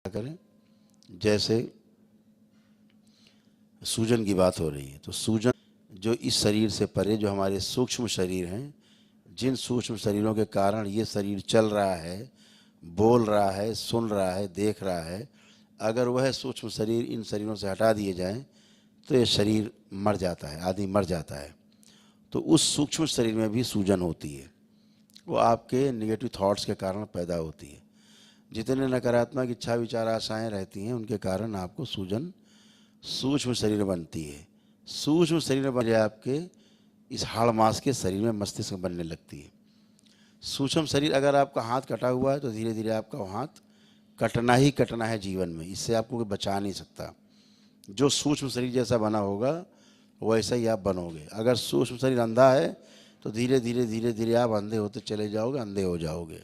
करें। जैसे सूजन की बात हो रही है, तो सूजन जो इस शरीर से परे जो हमारे सूक्ष्म शरीर हैं, जिन सूक्ष्म शरीरों के कारण ये शरीर चल रहा है, बोल रहा है, सुन रहा है, देख रहा है, अगर वह सूक्ष्म शरीर इन शरीरों से हटा दिए जाएं तो ये शरीर मर जाता है, आदमी मर जाता है। तो उस सूक्ष्म शरीर में भी सूजन होती है, वो आपके नेगेटिव थॉट्स के कारण पैदा होती है। जितने नकारात्मक इच्छा विचार आशाएं रहती हैं उनके कारण आपको सूजन सूक्ष्म शरीर बनती है। सूक्ष्म शरीर बन जाए आपके इस हाड़ मांस के शरीर में मस्तिष्क बनने लगती है। सूक्ष्म शरीर अगर आपका हाथ कटा हुआ है तो धीरे धीरे आपका वो हाथ कटना ही कटना है जीवन में, इससे आपको कोई बचा नहीं सकता। जो सूक्ष्म शरीर जैसा बना होगा वैसा ही आप बनोगे। अगर सूक्ष्म शरीर अंधा है तो धीरे धीरे धीरे धीरे आप अंधे होते चले जाओगे, अंधे हो जाओगे।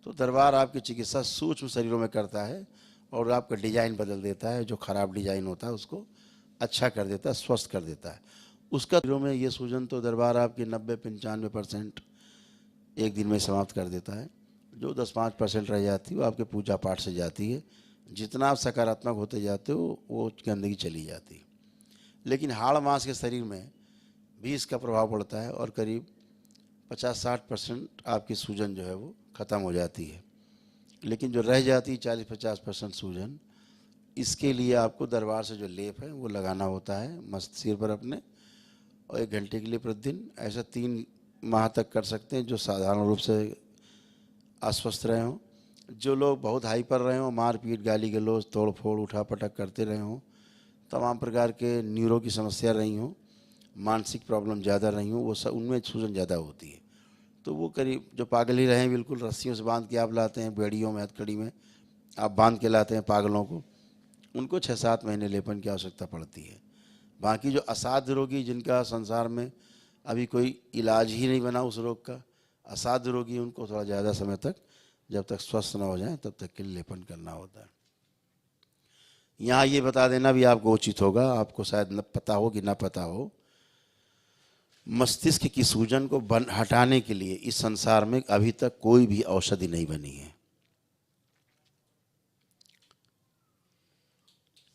तो दरबार आपकी चिकित्सा सूक्ष्म शरीरों में करता है और आपका डिजाइन बदल देता है। जो खराब डिजाइन होता है उसको अच्छा कर देता है, स्वस्थ कर देता है। उसका शरीरों में ये सूजन तो दरबार आपकी 90-95% एक दिन में समाप्त कर देता है। जो 10-5% रह जाती है वो आपके पूजा पाठ से जाती है। जितना आप सकारात्मक होते जाते हो वो गंदगी चली जाती है। लेकिन हाड़ मांस के शरीर में भी इसका प्रभाव पड़ता है और करीब 50-60% आपकी सूजन जो है वो ख़त्म हो जाती है। लेकिन जो रह जाती है 40-50% सूजन, इसके लिए आपको दरबार से जो लेप है वो लगाना होता है मस्त सिर पर अपने, और 1 घंटे के लिए प्रतिदिन। ऐसा 3 माह तक कर सकते हैं जो साधारण रूप से अस्वस्थ रहे हों। जो लोग बहुत हाइपर रहे हों, मारपीट गाली गलौज तोड़ फोड़ उठा पटक करते रहे हों, तमाम प्रकार के न्यूरो की समस्या रही हों, मानसिक प्रॉब्लम ज़्यादा रही हों, वो सब उनमें सूजन ज़्यादा होती है। तो वो करीब जो पागल ही रहे बिल्कुल रस्सियों से बांध के आप लाते हैं, बेड़ियों में हथकड़ी में आप बांध के लाते हैं पागलों को, उनको 6-7 महीने लेपन की आवश्यकता पड़ती है। बाकी जो असाध्य रोगी जिनका संसार में अभी कोई इलाज ही नहीं बना उस रोग का, असाध्य रोगी, उनको थोड़ा ज़्यादा समय तक जब तक स्वस्थ न हो जाए तब तक के लिए लेपन करना होता है। यहाँ ये बता देना भी आपको उचित होगा, आपको शायद न पता हो कि ना पता हो, मस्तिष्क की सूजन को हटाने के लिए इस संसार में अभी तक कोई भी औषधि नहीं बनी है।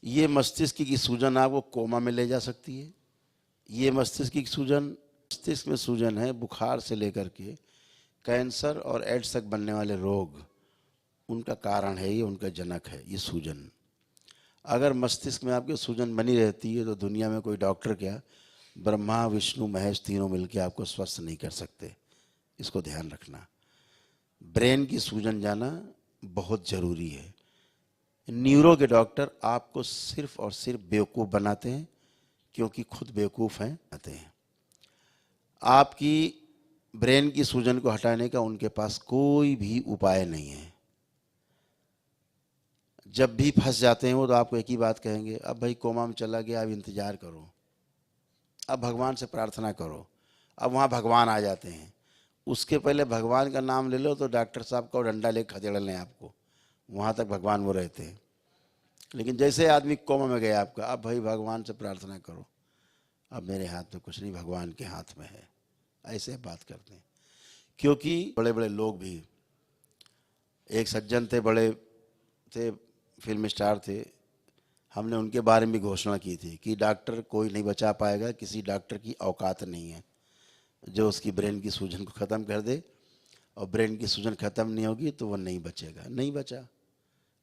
ये मस्तिष्क की सूजन आपको कोमा में ले जा सकती है। ये मस्तिष्क की सूजन, मस्तिष्क में सूजन है बुखार से लेकर के कैंसर और एड्स तक बनने वाले रोग, उनका कारण है ये, उनका जनक है ये सूजन। अगर मस्तिष्क में आपके सूजन बनी रहती है तो दुनिया में कोई डॉक्टर क्या, ब्रह्मा विष्णु महेश तीनों मिलकर आपको स्वस्थ नहीं कर सकते। इसको ध्यान रखना। ब्रेन की सूजन जाना बहुत ज़रूरी है। न्यूरो के डॉक्टर आपको सिर्फ और सिर्फ बेवकूफ़ बनाते हैं, क्योंकि खुद बेवकूफ़ हैं आते हैं। आपकी ब्रेन की सूजन को हटाने का उनके पास कोई भी उपाय नहीं है। जब भी फंस जाते हैं वो तो आपको एक ही बात कहेंगे, अब भाई कोमा में चला गया, अब इंतज़ार करो, अब भगवान से प्रार्थना करो। अब वहाँ भगवान आ जाते हैं। उसके पहले भगवान का नाम ले लो तो डॉक्टर साहब को डंडा ले खदेड़ लें आपको, वहाँ तक भगवान वो रहते हैं। लेकिन जैसे आदमी कोमा में गया आपका, अब भाई भगवान से प्रार्थना करो, अब मेरे हाथ में कुछ नहीं, भगवान के हाथ में है, ऐसे बात करते हैं। क्योंकि बड़े बड़े लोग भी, एक सज्जन थे, बड़े थे, फिल्म स्टार थे, हमने उनके बारे में घोषणा की थी कि डॉक्टर कोई नहीं बचा पाएगा, किसी डॉक्टर की औकात नहीं है जो उसकी ब्रेन की सूजन को ख़त्म कर दे, और ब्रेन की सूजन ख़त्म नहीं होगी तो वो नहीं बचेगा। नहीं बचा।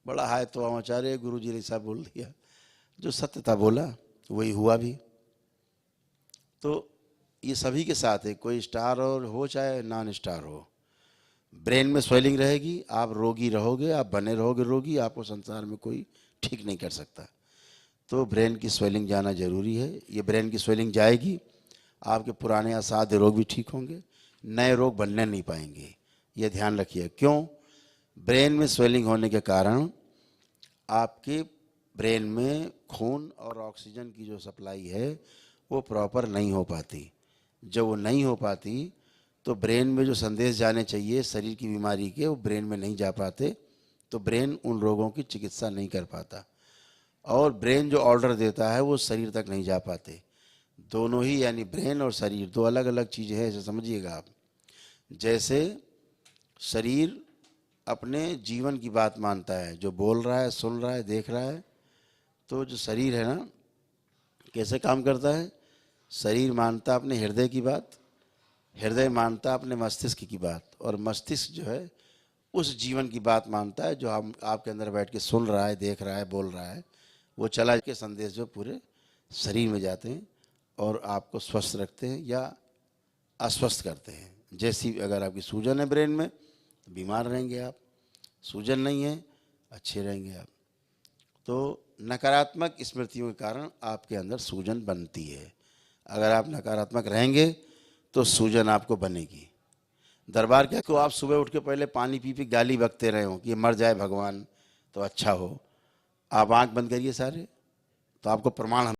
बड़ा हाय तो आचार्य गुरु जी ने ऐसा बोल दिया, जो सत्य था बोला वही हुआ भी। तो ये सभी के साथ है, कोई स्टार और हो चाहे नॉन स्टार हो, ब्रेन में स्वेलिंग रहेगी, आप रोगी रहोगे, आप बने रहोगे रोगी, आपको संसार में कोई ठीक नहीं कर सकता। तो ब्रेन की स्वेलिंग जाना जरूरी है। ये ब्रेन की स्वेलिंग जाएगी, आपके पुराने असाध्य रोग भी ठीक होंगे, नए रोग बनने नहीं पाएंगे। ये ध्यान रखिए। क्यों? ब्रेन में स्वेलिंग होने के कारण आपके ब्रेन में खून और ऑक्सीजन की जो सप्लाई है वो प्रॉपर नहीं हो पाती। जब वो नहीं हो पाती तो ब्रेन में जो संदेश जाने चाहिए शरीर की बीमारी के, वो ब्रेन में नहीं जा पाते, तो ब्रेन उन रोगों की चिकित्सा नहीं कर पाता। और ब्रेन जो ऑर्डर देता है वो शरीर तक नहीं जा पाते। दोनों ही, यानी ब्रेन और शरीर दो अलग अलग चीज़ें हैं, ऐसे समझिएगा आप। जैसे शरीर अपने जीवन की बात मानता है, जो बोल रहा है, सुन रहा है, देख रहा है। तो जो शरीर है ना, कैसे काम करता है? शरीर मानता अपने हृदय की बात, हृदय मानता अपने मस्तिष्क की बात, और मस्तिष्क जो है उस जीवन की बात मानता है जो हम आपके अंदर बैठ के सुन रहा है, देख रहा है, बोल रहा है। वो चला के संदेश जो पूरे शरीर में जाते हैं और आपको स्वस्थ रखते हैं या अस्वस्थ करते हैं। जैसी अगर आपकी सूजन है ब्रेन में तो बीमार रहेंगे आप, सूजन नहीं है अच्छे रहेंगे आप। तो नकारात्मक स्मृतियों के कारण आपके अंदर सूजन बनती है। अगर आप नकारात्मक रहेंगे तो सूजन आपको बनेगी। दरबार क्या को आप सुबह उठ के पहले पानी पी पी गाली बकते रहे हो कि ये मर जाए भगवान तो अच्छा हो, आप आंख बंद करिए सारे, तो आपको प्रमाण